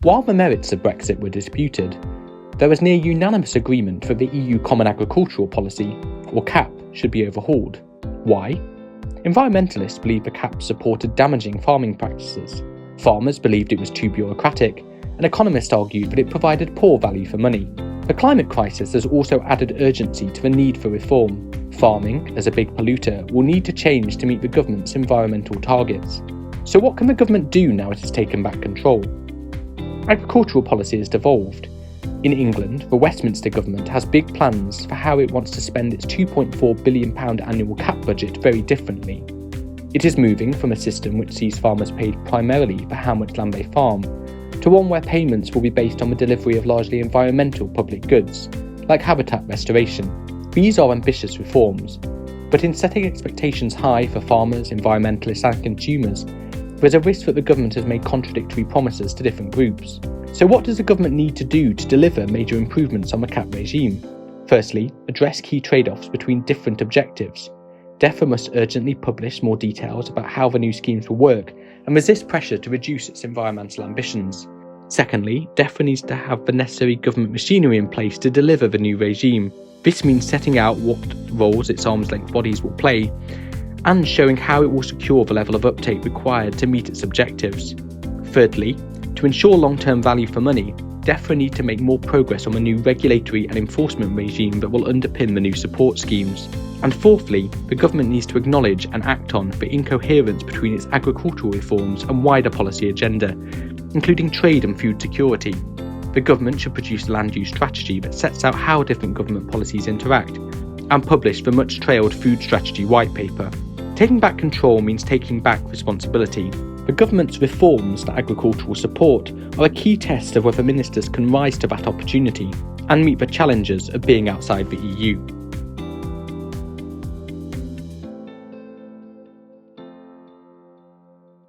While the merits of Brexit were disputed, there was near unanimous agreement that the EU Common Agricultural Policy, or CAP, should be overhauled. Why? Environmentalists believed the CAP supported damaging farming practices. Farmers believed it was too bureaucratic, and economists argued that it provided poor value for money. The climate crisis has also added urgency to the need for reform. Farming, as a big polluter, will need to change to meet the government's environmental targets. So what can the government do now it has taken back control? Agricultural policy has devolved. In England, the Westminster government has big plans for how it wants to spend its £2.4 billion annual CAP budget very differently. It is moving from a system which sees farmers paid primarily for how much land they farm, to one where payments will be based on the delivery of largely environmental public goods, like habitat restoration. These are ambitious reforms, but in setting expectations high for farmers, environmentalists and consumers, there's a risk that the government has made contradictory promises to different groups. So what does the government need to do to deliver major improvements on the CAP regime? Firstly, address key trade-offs between different objectives. DEFRA must urgently publish more details about how the new schemes will work and resist pressure to reduce its environmental ambitions. Secondly, DEFRA needs to have the necessary government machinery in place to deliver the new regime. This means setting out what roles its arm's-length bodies will play, and showing how it will secure the level of uptake required to meet its objectives. Thirdly, to ensure long-term value for money, DEFRA need to make more progress on the new regulatory and enforcement regime that will underpin the new support schemes. And fourthly, the government needs to acknowledge and act on the incoherence between its agricultural reforms and wider policy agenda, including trade and food security. The government should produce a land use strategy that sets out how different government policies interact, and publish the much-trailed Food Strategy White Paper. Taking back control means taking back responsibility. The government's reforms to agricultural support are a key test of whether ministers can rise to that opportunity and meet the challenges of being outside the EU.